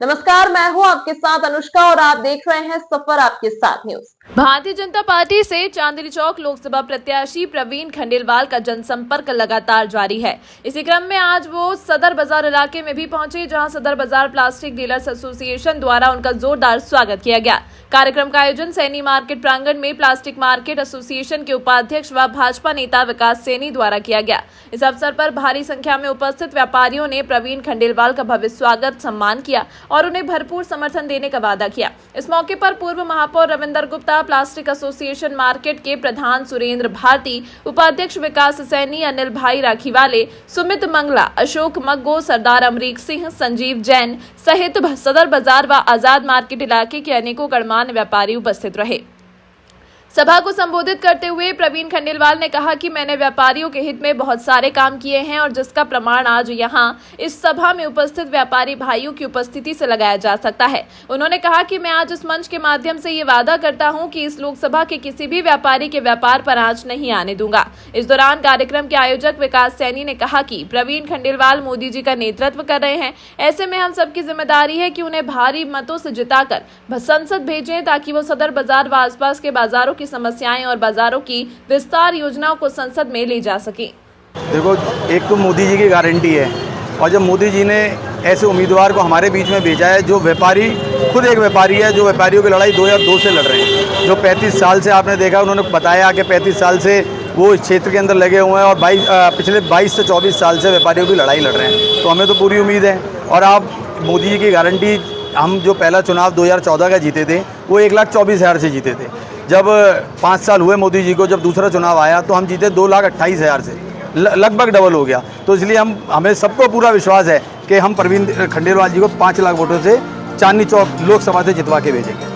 नमस्कार, मैं हूं आपके साथ अनुष्का और आप देख रहे हैं सफर आपके साथ न्यूज। भारतीय जनता पार्टी से चांदनी चौक लोकसभा प्रत्याशी प्रवीण खंडेलवाल का जनसंपर्क लगातार जारी है। इसी क्रम में आज वो सदर बाजार इलाके में भी पहुंचे, जहां सदर बाजार प्लास्टिक डीलर्स एसोसिएशन द्वारा उनका जोरदार स्वागत किया गया। कार्यक्रम का आयोजन सैनी मार्केट प्रांगण में प्लास्टिक मार्केट एसोसिएशन के उपाध्यक्ष व भाजपा नेता विकास सैनी द्वारा किया गया। इस अवसर पर भारी संख्या में उपस्थित व्यापारियों ने प्रवीण खंडेलवाल का भव्य स्वागत सम्मान किया और उन्हें भरपूर समर्थन देने का वादा किया। इस मौके पर पूर्व महापौर Ravinder Gupta, plastic association market के प्रधान सुरेंद्र भारती, उपाध्यक्ष विकास सैनी, अनिल भाई राखीवाले, सुमित मंगला, अशोक मग्गो, सरदार अमरीक सिंह, संजीव जैन सहित सदर बाजार व आजाद मार्केट इलाके के अनेकों गणमान्य व्यापारी उपस्थित रहे। सभा को संबोधित करते हुए प्रवीण खंडेलवाल ने कहा कि मैंने व्यापारियों के हित में बहुत सारे काम किए हैं और जिसका प्रमाण आज यहां इस सभा में उपस्थित व्यापारी भाइयों की उपस्थिति से लगाया जा सकता है। उन्होंने कहा कि मैं आज इस मंच के माध्यम से ये वादा करता हूं कि इस लोकसभा के किसी भी व्यापारी के व्यापार पर आंच नहीं आने दूंगा। इस दौरान कार्यक्रम के आयोजक विकास सैनी ने कहा कि प्रवीण खंडेलवाल मोदी जी का नेतृत्व कर रहे हैं, ऐसे में हम सबकी जिम्मेदारी है कि उन्हें भारी मतों से जिताकर संसद भेजें ताकि वो सदर बाजार व आसपास के बाजारों की समस्याएं और बाजारों की विस्तार योजनाओं को संसद में ले जा सके। देखो, एक तो मोदी जी की गारंटी है और जब मोदी जी ने ऐसे उम्मीदवार को हमारे बीच में भेजा है जो व्यापारी, खुद एक व्यापारी है जो व्यापारियों की लड़ाई 2002 से लड़ रहे हैं, जो 35 साल से आपने देखा, उन्होंने बताया कि 35 साल से वो इस क्षेत्र के अंदर लगे हुए हैं और पिछले 22 से 24 साल से व्यापारियों की लड़ाई लड़ रहे हैं। तो हमें तो पूरी उम्मीद है। और आप मोदी जी की गारंटी, हम जो पहला चुनाव 2014 का जीते थे वो 1,24,000 से जीते थे। जब 5 साल हुए मोदी जी को, जब दूसरा चुनाव आया तो हम जीते 2,28,000 से, लगभग डबल हो गया। तो इसलिए हमें सबको पूरा विश्वास है कि हम प्रवीण खंडेलवाल जी को 5 लाख वोटों से चांदनी चौक लोकसभा से जितवा के भेजेंगे।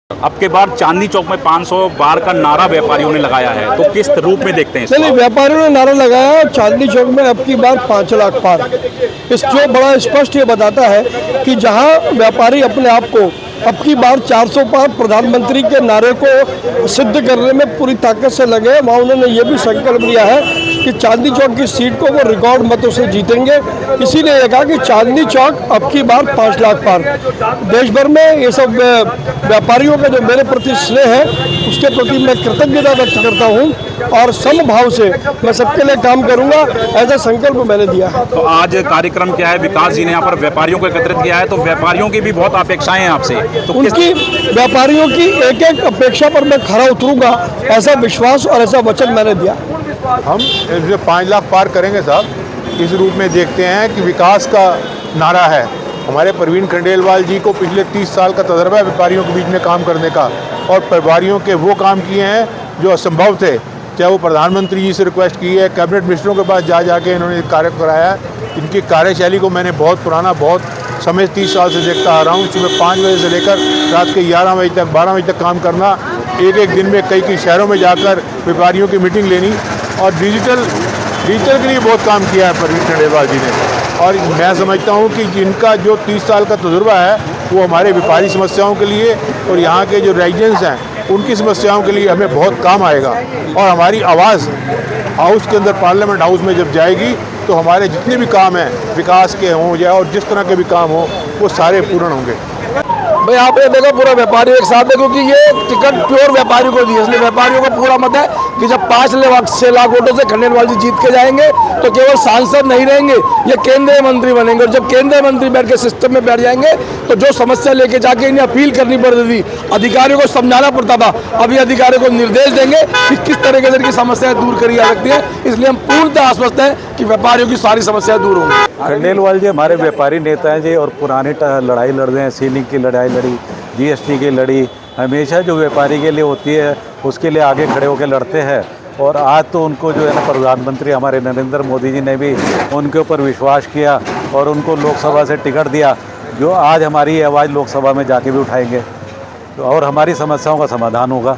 अब के बार चांदनी चौक में 500 बार का नारा व्यापारियों ने लगाया है, तो किस रूप में देखते हैं? नहीं, व्यापारियों ने नारा लगाया चांदनी चौक में अब की बार 5 लाख पार। इस जो बड़ा स्पष्ट ये बताता है कि जहां व्यापारी अपने आप को अब की बार 400 पार प्रधानमंत्री के नारे को सिद्ध करने में पूरी ताकत से लगे, वहाँ उन्होंने ये भी संकल्प लिया है कि चांदनी चौक की सीट को वो रिकॉर्ड मतों से जीतेंगे। इसीलिए ये कहा कि चांदनी चौक अब की बार 5 लाख पार। देश भर में ये सब व्यापारियों का जो मेरे प्रति स्नेह है उसके प्रति मैं कृतज्ञता व्यक्त करता हूँ और समभाव से मैं सबके लिए काम करूँगा, ऐसा संकल्प मैंने दिया है। तो आज कार्यक्रम क्या है? विकास जी ने यहाँ पर व्यापारियों को एकत्रित किया है, तो व्यापारियों की भी बहुत अपेक्षाएं हैं आपसे, तो उनकी व्यापारियों की एक एक अपेक्षा पर मैं खरा उतरूंगा, ऐसा विश्वास और ऐसा वचन मैंने दिया। हम इसमें 5 लाख पार करेंगे साहब। इस रूप में देखते हैं कि विकास का नारा है। हमारे प्रवीण खंडेलवाल जी को पिछले 30 साल का तजर्बा है व्यापारियों के बीच में काम करने का, और व्यापारियों के वो काम किए हैं जो असंभव थे। चाहे वो प्रधानमंत्री जी से रिक्वेस्ट की है, कैबिनेट मिनिस्टरों के पास जा के इन्होंने कार्य कराया। इनकी कार्यशैली को मैंने बहुत समय 30 साल से देखता आ रहा हूँ। सुबह 5 बजे से लेकर रात के 11 बजे तक, 12 बजे तक काम करना, एक दिन में कई शहरों में जाकर व्यापारियों की मीटिंग लेनी, और डिजिटल के लिए बहुत काम किया है प्रवीण खंडेलवाल जी ने। और मैं समझता हूँ कि जिनका जो 30 साल का तजुर्बा है वो हमारे व्यापारी समस्याओं के लिए और यहाँ के जो रेजिडेंट्स हैं उनकी समस्याओं के लिए हमें बहुत काम आएगा। और हमारी आवाज़ हाउस के अंदर, पार्लियामेंट हाउस में जब जाएगी तो हमारे जितने भी काम हैं विकास के हों या और जिस तरह के भी काम हों वो सारे पूर्ण होंगे। भाई आपने देखो पूरा व्यापारी एक साथ है, क्योंकि ये टिकट प्योर व्यापारी को दी है, इसलिए व्यापारियों का पूरा मत है कि जब 6 लाख वोटों से खंडेलवाल जी जीत के जाएंगे तो केवल सांसद नहीं रहेंगे, ये केंद्रीय मंत्री बनेंगे। और जब केंद्रीय मंत्री बैठ के सिस्टम में बैठ जाएंगे तो जो समस्या लेके जाके इन्हें अपील करनी पड़ती थी, अधिकारियों को समझाना पड़ता था, अभी अधिकारियों को निर्देश देंगे कि किस तरीके से इनकी समस्याएं दूर करी जा सकती है। इसलिए हम पूर्णतः आश्वस्त हैं कि व्यापारियों की सारी समस्याएं दूर होंगी। खंडेलवाल जी हमारे व्यापारी नेता हैं जी, और पुरानी लड़ाई लड़ रहे हैं, सीलिंग की लड़ाई लड़ी, जीएसटी की लड़ी, हमेशा जो व्यापारी के लिए होती है उसके लिए आगे खड़े होकर लड़ते हैं। और आज तो उनको जो है ना, प्रधानमंत्री हमारे नरेंद्र मोदी जी ने भी उनके ऊपर विश्वास किया और उनको लोकसभा से टिकट दिया, जो आज हमारी आवाज़ लोकसभा में जाके भी उठाएंगे और हमारी समस्याओं का समाधान होगा।